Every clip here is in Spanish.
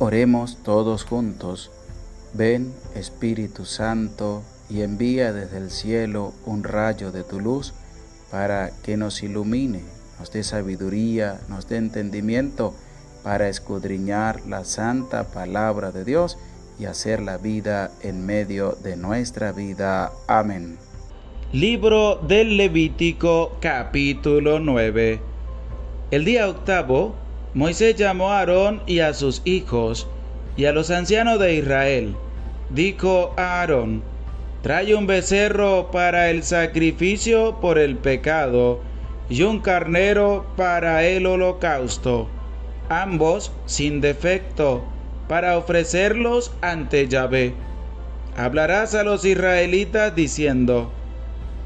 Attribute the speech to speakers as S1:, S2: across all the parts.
S1: Oremos todos juntos. Ven, Espíritu Santo, y envía desde el cielo un rayo de tu luz para que nos ilumine, nos dé sabiduría, nos dé entendimiento para escudriñar la santa palabra de Dios y hacer la vida en medio de nuestra vida. Amén.
S2: Libro del Levítico, capítulo 9. El día octavo, Moisés llamó a Aarón y a sus hijos y a los ancianos de Israel. Dijo a Aarón: trae un becerro para el sacrificio por el pecado y un carnero para el holocausto, ambos sin defecto, para ofrecerlos ante Yahvé. Hablarás a los israelitas diciendo: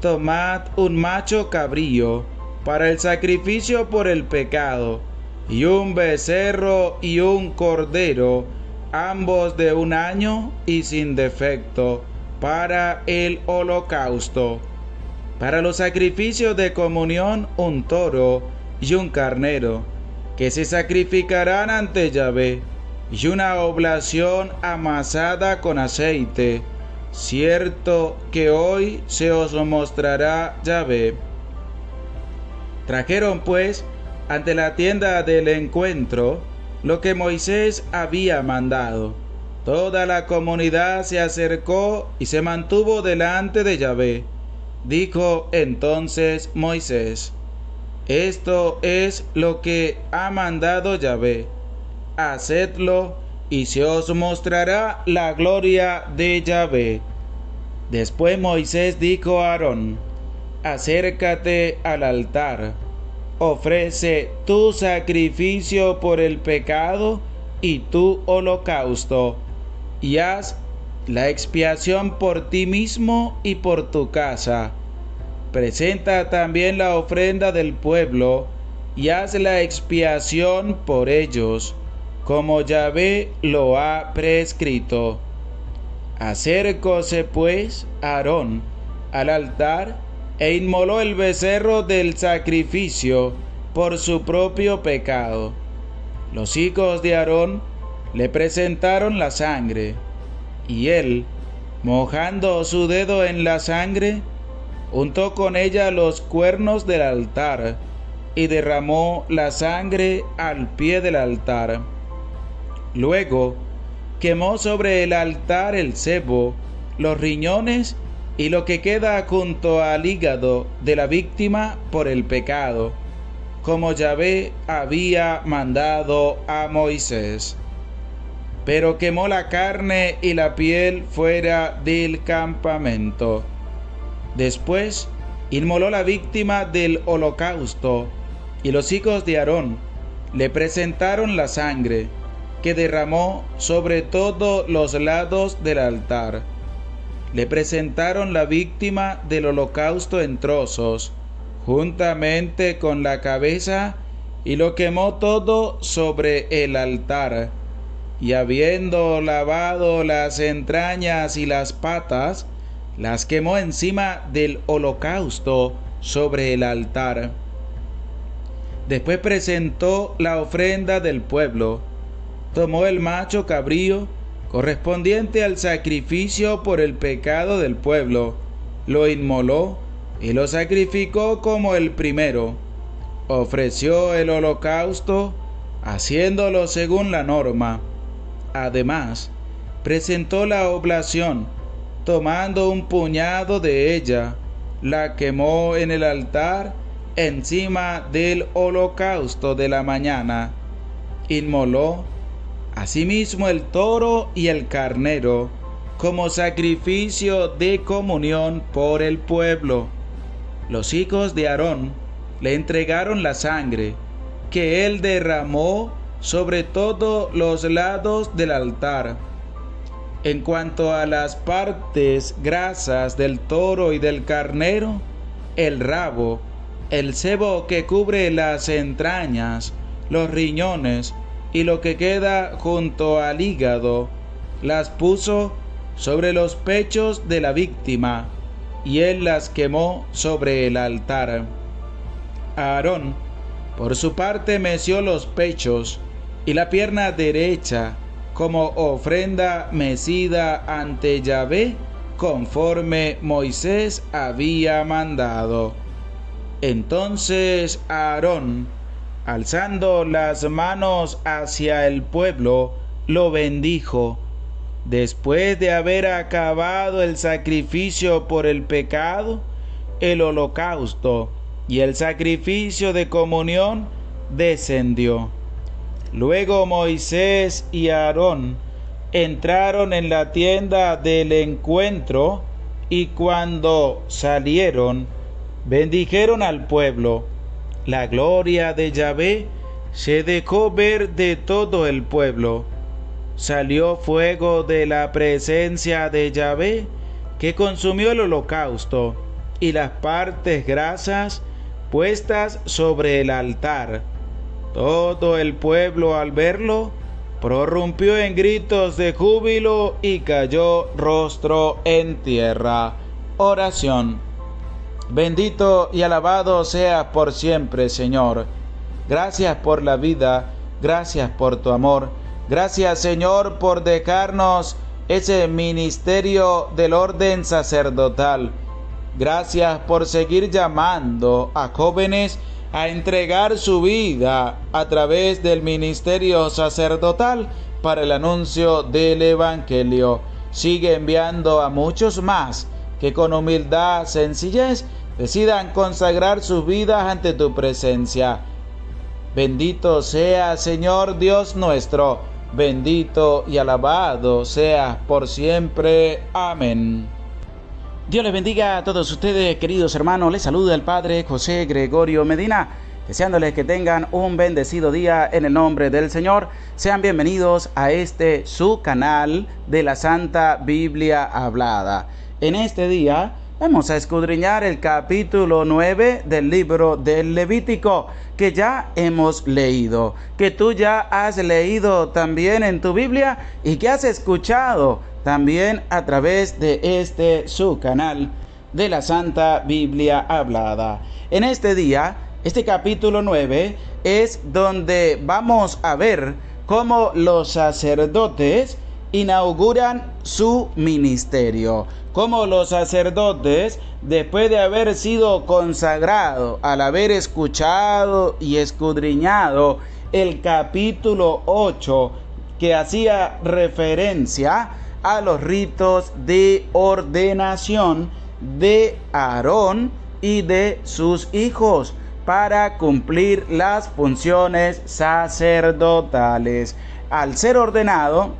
S2: tomad un macho cabrío para el sacrificio por el pecado, y un becerro y un cordero, ambos de 1 año y sin defecto, para el holocausto. Para los sacrificios de comunión, un toro y un carnero, que se sacrificarán ante Yahvé, y una oblación amasada con aceite. Cierto que hoy se os mostrará Yahvé. Trajeron pues ante la tienda del encuentro lo que Moisés había mandado. Toda la comunidad se acercó y se mantuvo delante de Yahvé. Dijo entonces Moisés: esto es lo que ha mandado Yahvé. Hacedlo y se os mostrará la gloria de Yahvé. Después Moisés dijo a Aarón: acércate al altar, ofrece tu sacrificio por el pecado y tu holocausto, y haz la expiación por ti mismo y por tu casa. Presenta también la ofrenda del pueblo y haz la expiación por ellos, como Yahvé lo ha prescrito. Acercóse pues Aarón al altar e inmoló el becerro del sacrificio por su propio pecado. Los hijos de Aarón le presentaron la sangre, y él, mojando su dedo en la sangre, untó con ella los cuernos del altar y derramó la sangre al pie del altar. Luego quemó sobre el altar el sebo, los riñones y lo que queda junto al hígado de la víctima por el pecado, como Yahvé había mandado a Moisés. Pero quemó la carne y la piel fuera del campamento. Después inmoló la víctima del holocausto, y los hijos de Aarón le presentaron la sangre, que derramó sobre todos los lados del altar. Le presentaron la víctima del holocausto en trozos, juntamente con la cabeza, y lo quemó todo sobre el altar. Y habiendo lavado las entrañas y las patas, las quemó encima del holocausto sobre el altar. Después presentó la ofrenda del pueblo. Tomó el macho cabrío correspondiente al sacrificio por el pecado del pueblo, lo inmoló y lo sacrificó como el primero. Ofreció el holocausto, haciéndolo según la norma. Además, presentó la oblación, tomando un puñado de ella, la quemó en el altar encima del holocausto de la mañana. Inmoló asimismo el toro y el carnero como sacrificio de comunión por el pueblo. Los hijos de Aarón le entregaron la sangre que él derramó sobre todos los lados del altar. En cuanto a las partes grasas del toro y del carnero, el rabo, el sebo que cubre las entrañas, los riñones y lo que queda junto al hígado, las puso sobre los pechos de la víctima, y él las quemó sobre el altar. Aarón, por su parte, meció los pechos y la pierna derecha como ofrenda mecida ante Yahvé, conforme Moisés había mandado. Entonces Aarón, alzando las manos hacia el pueblo, lo bendijo. Después de haber acabado el sacrificio por el pecado, el holocausto y el sacrificio de comunión, descendió. Luego Moisés y Aarón entraron en la tienda del encuentro y cuando salieron, bendijeron al pueblo. La gloria de Yahvé se dejó ver de todo el pueblo. Salió fuego de la presencia de Yahvé que consumió el holocausto y las partes grasas puestas sobre el altar. Todo el pueblo al verlo prorrumpió en gritos de júbilo y cayó rostro en tierra. Oración. Bendito y alabado seas por siempre, Señor. Gracias por la vida, gracias por tu amor. Gracias, Señor, por dejarnos ese ministerio del orden sacerdotal. Gracias por seguir llamando a jóvenes a entregar su vida a través del ministerio sacerdotal para el anuncio del Evangelio. Sigue enviando a muchos más que con humildad, sencillez, decidan consagrar sus vidas ante tu presencia. Bendito sea, Señor Dios nuestro, bendito y alabado seas por siempre. Amén. Dios les bendiga a todos ustedes, queridos hermanos. Les saluda el Padre José Gregorio Medina, deseándoles que tengan un bendecido día en el nombre del Señor. Sean bienvenidos a su canal de la Santa Biblia Hablada. En este día vamos a escudriñar el capítulo 9 del libro del Levítico, que ya hemos leído, que tú ya has leído también en tu Biblia y que has escuchado también a través de su canal de la Santa Biblia Hablada. En este día, este capítulo 9 es donde vamos a ver cómo los sacerdotes inauguran su ministerio. Cómo los sacerdotes, después de haber sido consagrados, al haber escuchado y escudriñado el capítulo 8, que hacía referencia a los ritos de ordenación de Aarón y de sus hijos para cumplir las funciones sacerdotales. Al ser ordenado,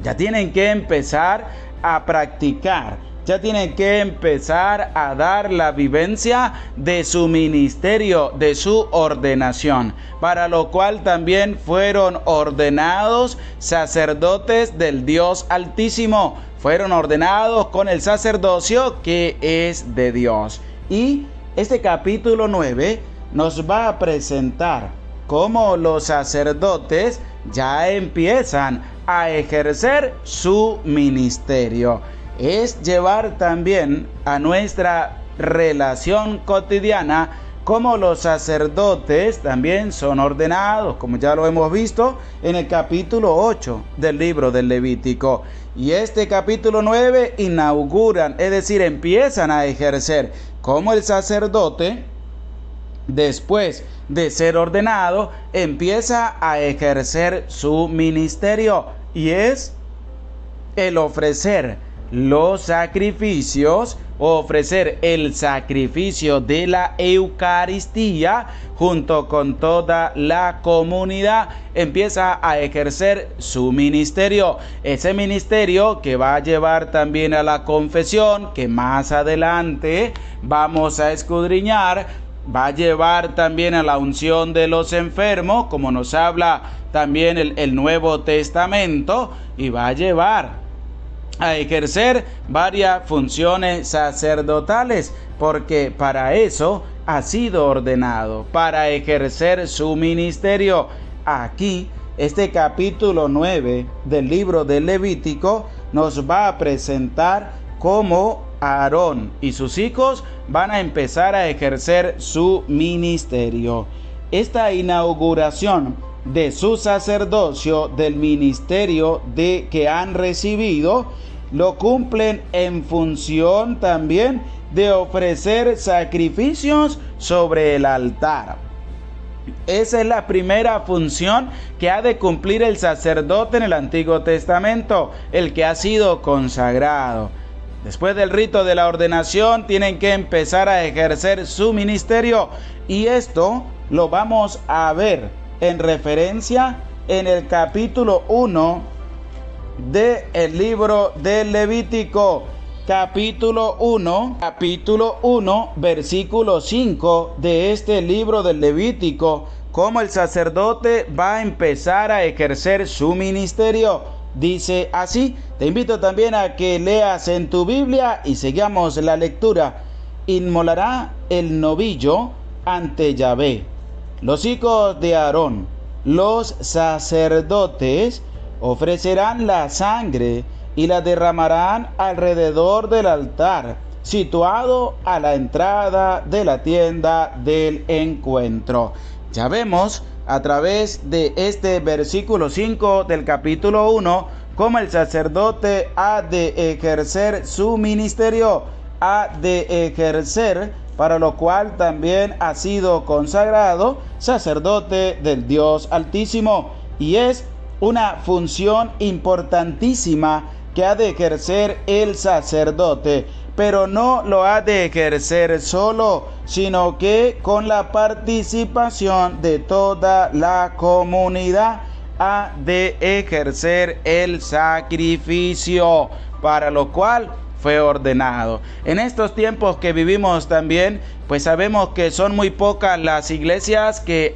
S2: ya tienen que empezar a practicar, ya tienen que empezar a dar la vivencia de su ministerio, de su ordenación, para lo cual también fueron ordenados sacerdotes del Dios Altísimo, fueron ordenados con el sacerdocio que es de Dios. Y este capítulo 9 nos va a presentar cómo los sacerdotes ya empiezan a ejercer su ministerio. Es llevar también a nuestra relación cotidiana cómo los sacerdotes también son ordenados, como ya lo hemos visto en el capítulo 8 del libro del Levítico. Y este capítulo 9 inauguran, es decir, empiezan a ejercer como el sacerdote, después de ser ordenado, empieza a ejercer su ministerio, y es el ofrecer los sacrificios, ofrecer el sacrificio de la Eucaristía junto con toda la comunidad. Empieza a ejercer su ministerio, ese ministerio que va a llevar también a la confesión, que más adelante vamos a escudriñar. Va a llevar también a la unción de los enfermos, como nos habla también el Nuevo Testamento, y va a llevar a ejercer varias funciones sacerdotales, porque para eso ha sido ordenado, para ejercer su ministerio. Aquí, este capítulo 9 del libro del Levítico nos va a presentar cómo Aarón y sus hijos van a empezar a ejercer su ministerio. Esta inauguración de su sacerdocio, del ministerio que han recibido, lo cumplen en función también de ofrecer sacrificios sobre el altar. Esa es la primera función que ha de cumplir el sacerdote en el Antiguo Testamento, el que ha sido consagrado. Después del rito de la ordenación tienen que empezar a ejercer su ministerio, y esto lo vamos a ver en referencia en el capítulo 1 del libro del Levítico. Capítulo 1, versículo 5 de este libro del Levítico, cómo el sacerdote va a empezar a ejercer su ministerio. Dice así, te invito también a que leas en tu Biblia y sigamos la lectura. Inmolará el novillo ante Yahvé. Los hijos de Aarón, los sacerdotes, ofrecerán la sangre y la derramarán alrededor del altar, situado a la entrada de la tienda del encuentro. Ya vemos a través de este versículo 5 del capítulo 1 cómo el sacerdote ha de ejercer su ministerio, ha de ejercer para lo cual también ha sido consagrado sacerdote del Dios Altísimo, y es una función importantísima que ha de ejercer el sacerdote, pero no lo ha de ejercer solo, sino que con la participación de toda la comunidad ha de ejercer el sacrificio, para lo cual fue ordenado. En estos tiempos que vivimos también, pues sabemos que son muy pocas las iglesias que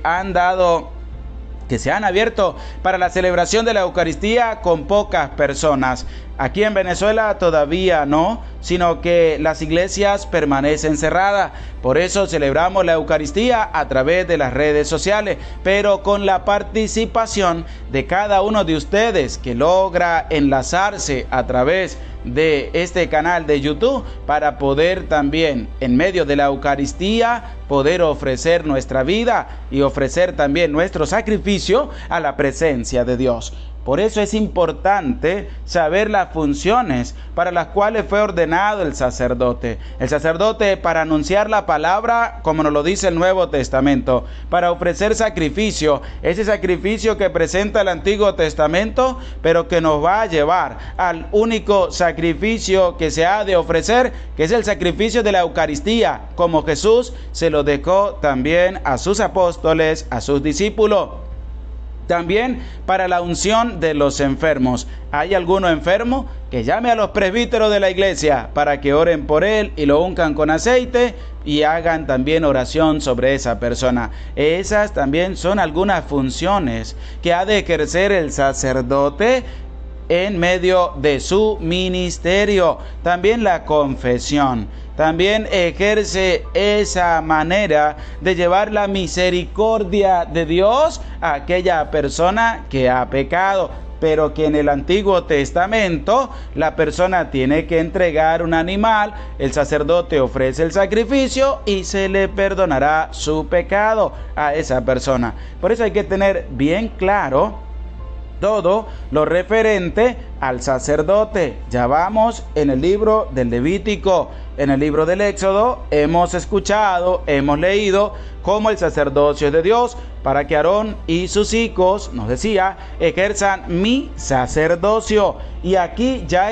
S2: se han abierto para la celebración de la Eucaristía con pocas personas. Aquí en Venezuela todavía no, sino que las iglesias permanecen cerradas. Por eso celebramos la Eucaristía a través de las redes sociales, pero con la participación de cada uno de ustedes que logra enlazarse a través de este canal de YouTube para poder también, en medio de la Eucaristía, poder ofrecer nuestra vida y ofrecer también nuestro sacrificio a la presencia de Dios. Por eso es importante saber las funciones para las cuales fue ordenado el sacerdote. El sacerdote para anunciar la palabra, como nos lo dice el Nuevo Testamento, para ofrecer sacrificio, ese sacrificio que presenta el Antiguo Testamento, pero que nos va a llevar al único sacrificio que se ha de ofrecer, que es el sacrificio de la Eucaristía, como Jesús se lo dejó también a sus apóstoles, a sus discípulos. También para la unción de los enfermos. ¿Hay alguno enfermo? Que llame a los presbíteros de la iglesia para que oren por él y lo uncan con aceite y hagan también oración sobre esa persona. Esas también son algunas funciones que ha de ejercer el sacerdote en medio de su ministerio. También la confesión. También ejerce esa manera de llevar la misericordia de Dios a aquella persona que ha pecado, pero que en el Antiguo Testamento la persona tiene que entregar un animal, el sacerdote ofrece el sacrificio y se le perdonará su pecado a esa persona. Por eso hay que tener bien claro todo lo referente al sacerdote. Ya vamos en el libro del Levítico. En el libro del Éxodo hemos escuchado, hemos leído cómo el sacerdocio es de Dios para que Aarón y sus hijos, nos decía, ejerzan mi sacerdocio. Y aquí ya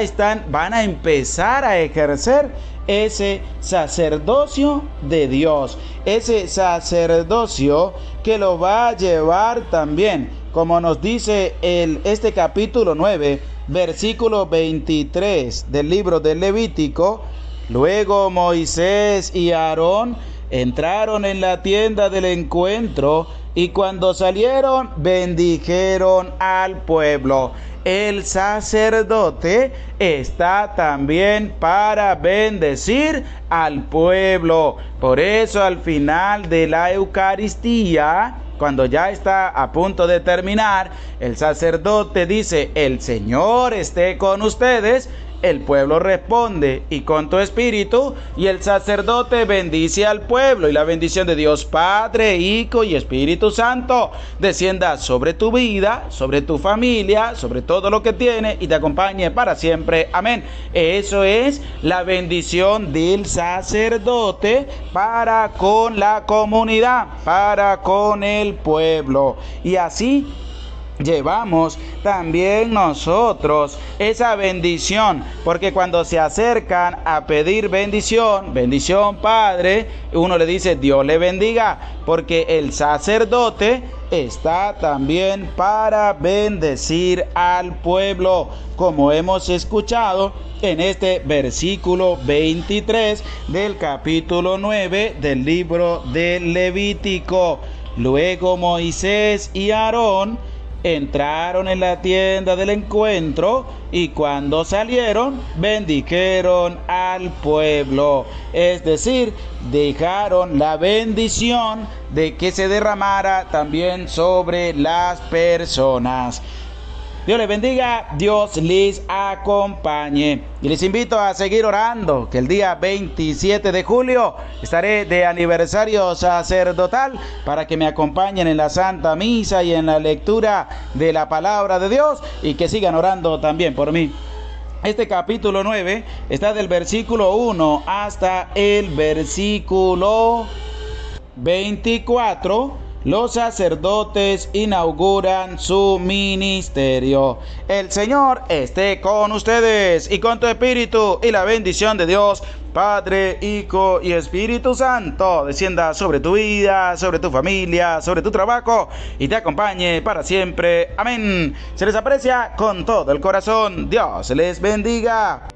S2: van a empezar a ejercer ese sacerdocio de Dios, ese sacerdocio que lo va a llevar también, como nos dice este capítulo 9, versículo 23 del libro del Levítico. Luego Moisés y Aarón entraron en la tienda del encuentro y cuando salieron bendijeron al pueblo. El sacerdote está también para bendecir al pueblo. Por eso al final de la Eucaristía, cuando ya está a punto de terminar, el sacerdote dice: el Señor esté con ustedes. el pueblo responde y con tu espíritu, y el sacerdote bendice al pueblo, y la bendición de Dios Padre, Hijo y Espíritu Santo descienda sobre tu vida, sobre tu familia, sobre todo lo que tiene y te acompañe para siempre. Amén. Eso es la bendición del sacerdote para con la comunidad, para con el pueblo. Y así llevamos también nosotros esa bendición, porque cuando se acercan a pedir bendición, bendición Padre, uno le dice Dios le bendiga, porque el sacerdote está también para bendecir al pueblo, como hemos escuchado en este versículo 23 del capítulo 9 del libro de Levítico. Luego Moisés y Aarón entraron en la tienda del encuentro y cuando salieron bendijeron al pueblo, es decir, dejaron la bendición de que se derramara también sobre las personas. Dios les bendiga, Dios les acompañe. Y les invito a seguir orando, que el día 27 de julio estaré de aniversario sacerdotal para que me acompañen en la Santa Misa y en la lectura de la Palabra de Dios y que sigan orando también por mí. Este capítulo 9 está del versículo 1 hasta el versículo 24. Los sacerdotes inauguran su ministerio. El Señor esté con ustedes y con tu espíritu, y la bendición de Dios Padre, Hijo y Espíritu Santo descienda sobre tu vida, sobre tu familia, sobre tu trabajo y te acompañe para siempre. Amén. Se les aprecia con todo el corazón. Dios les bendiga.